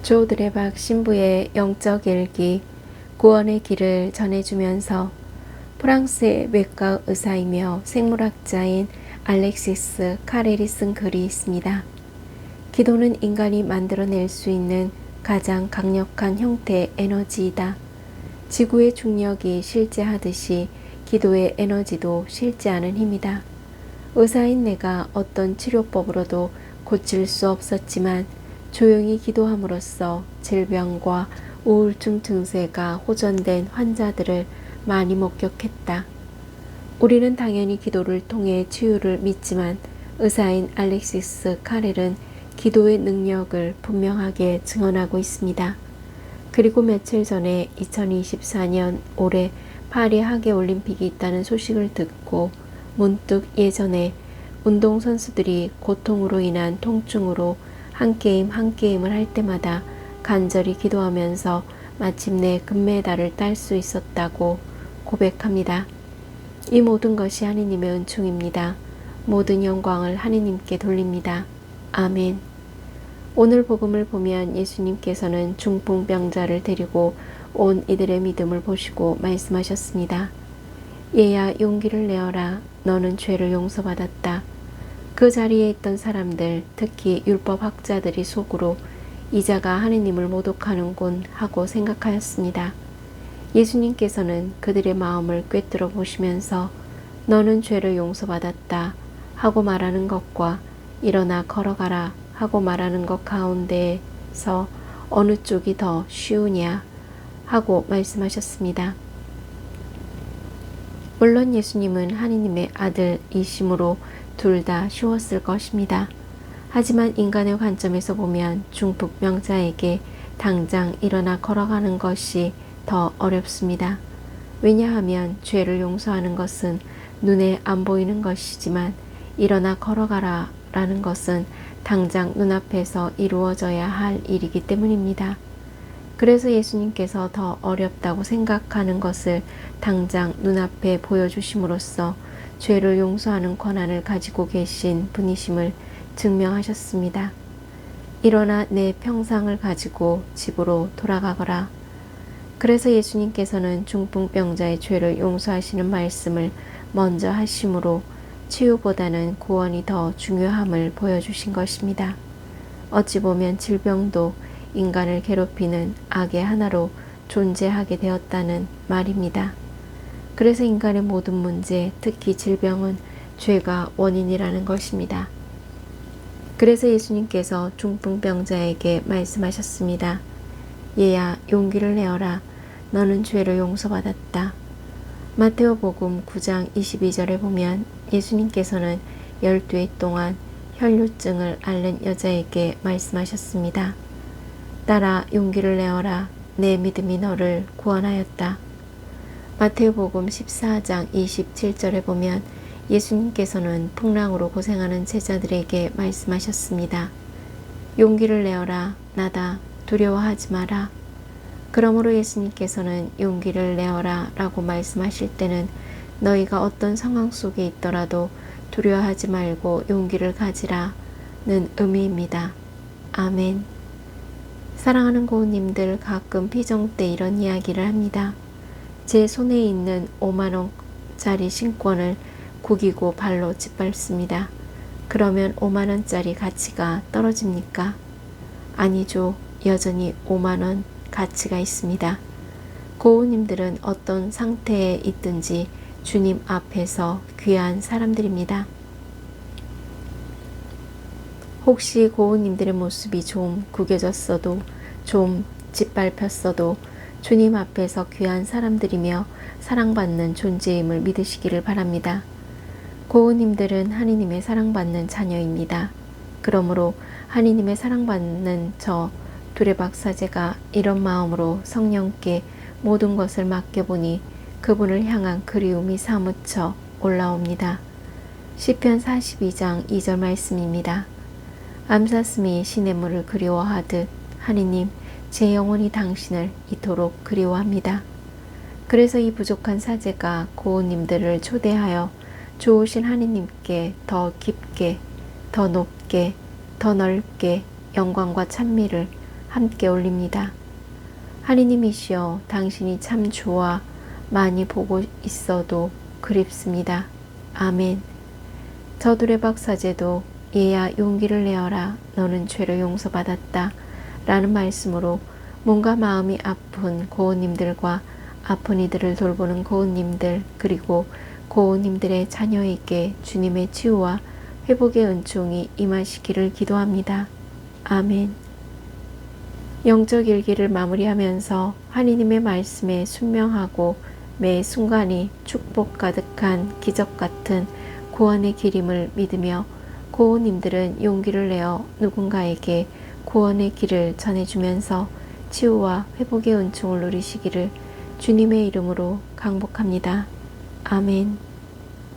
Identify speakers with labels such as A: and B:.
A: 조 드레박 신부의 영적 일기, 구원의 길을 전해주면서 프랑스의 외과 의사이며 생물학자인 알렉시스 카렐이 쓴 글이 있습니다. 기도는 인간이 만들어낼 수 있는 가장 강력한 형태의 에너지이다. 지구의 중력이 실제하듯이 기도의 에너지도 실제하는 힘이다. 의사인 내가 어떤 치료법으로도 고칠 수 없었지만 조용히 기도함으로써 질병과 우울증 증세가 호전된 환자들을 많이 목격했다. 우리는 당연히 기도를 통해 치유를 믿지만 의사인 알렉시스 카렐은 기도의 능력을 분명하게 증언하고 있습니다. 그리고 며칠 전에 2024년 올해 파리 하계올림픽이 있다는 소식을 듣고 문득 예전에 운동선수들이 고통으로 인한 통증으로 한 게임을 할 때마다 간절히 기도하면서 마침내 금메달을 딸 수 있었다고 고백합니다. 이 모든 것이 하느님의 은총입니다. 모든 영광을 하느님께 돌립니다. 아멘. 오늘 복음을 보면 예수님께서는 중풍병자를 데리고 온 이들의 믿음을 보시고 말씀하셨습니다. 얘야 용기를 내어라. 너는 죄를 용서받았다. 그 자리에 있던 사람들, 특히 율법학자들이 속으로 이자가 하느님을 모독하는군 하고 생각하였습니다. 예수님께서는 그들의 마음을 꿰뚫어 보시면서 너는 죄를 용서받았다 하고 말하는 것과 일어나 걸어가라 하고 말하는 것 가운데에서 어느 쪽이 더 쉬우냐 하고 말씀하셨습니다. 물론 예수님은 하느님의 아들이심으로 둘 다 쉬웠을 것입니다. 하지만 인간의 관점에서 보면 중풍병자에게 당장 일어나 걸어가는 것이 더 어렵습니다. 왜냐하면 죄를 용서하는 것은 눈에 안 보이는 것이지만 일어나 걸어가라 라는 것은 당장 눈앞에서 이루어져야 할 일이기 때문입니다. 그래서 예수님께서 더 어렵다고 생각하는 것을 당장 눈앞에 보여주심으로써 죄를 용서하는 권한을 가지고 계신 분이심을 증명하셨습니다. 일어나 내 평상을 가지고 집으로 돌아가거라. 그래서 예수님께서는 중풍병자의 죄를 용서하시는 말씀을 먼저 하심으로 치유보다는 구원이 더 중요함을 보여주신 것입니다. 어찌 보면 질병도 인간을 괴롭히는 악의 하나로 존재하게 되었다는 말입니다. 그래서 인간의 모든 문제, 특히 질병은 죄가 원인이라는 것입니다. 그래서 예수님께서 중풍병자에게 말씀하셨습니다. 얘야 용기를 내어라. 너는 죄를 용서받았다. 마테오복음 9장 22절에 보면 예수님께서는 12해 동안 혈루증을 앓는 여자에게 말씀하셨습니다. 딸아 용기를 내어라. 내 믿음이 너를 구원하였다. 마테오복음 14장 27절에 보면 예수님께서는 풍랑으로 고생하는 제자들에게 말씀하셨습니다. 용기를 내어라. 나다. 두려워하지 마라. 그러므로 예수님께서는 용기를 내어라 라고 말씀하실 때는 너희가 어떤 상황 속에 있더라도 두려워하지 말고 용기를 가지라는 의미입니다. 아멘. 사랑하는 고우님들, 가끔 피정 때 이런 이야기를 합니다. 제 손에 있는 5만원짜리 신권을 구기고 발로 짓밟습니다. 그러면 5만원짜리 가치가 떨어집니까? 아니죠. 여전히 5만원 가치가 있습니다. 고우님들은 어떤 상태에 있든지 주님 앞에서 귀한 사람들입니다. 혹시 고우님들의 모습이 좀 구겨졌어도, 좀 짓밟혔어도 주님 앞에서 귀한 사람들이며 사랑받는 존재임을 믿으시기를 바랍니다. 고우님들은 하느님의 사랑받는 자녀입니다. 그러므로 하느님의 사랑받는 저 두레박 사제가 이런 마음으로 성령께 모든 것을 맡겨보니 그분을 향한 그리움이 사무쳐 올라옵니다. 시편 42장 2절 말씀입니다. 암사슴이 시냇물을 그리워하듯 하느님 제 영혼이 당신을 이토록 그리워합니다. 그래서 이 부족한 사제가 고우님들을 초대하여 좋으신 하느님께 더 깊게, 더 높게, 더 넓게 영광과 찬미를 함께 올립니다. 하느님이시여, 당신이 참 좋아 많이 보고 있어도 그립습니다. 아멘. 저들의 박사제도 얘야 용기를 내어라, 너는 죄를 용서받았다 라는 말씀으로 몸과 마음이 아픈 고은님들과 아픈 이들을 돌보는 고은님들, 그리고 고은님들의 자녀에게 주님의 치유와 회복의 은총이 임하시기를 기도합니다. 아멘. 영적 일기를 마무리하면서 하느님의 말씀에 순명하고 매 순간이 축복 가득한 기적 같은 구원의 길임을 믿으며 고은님들은 용기를 내어 누군가에게 구원의 길을 전해주면서 치유와 회복의 은총을 누리시기를 주님의 이름으로 강복합니다. 아멘.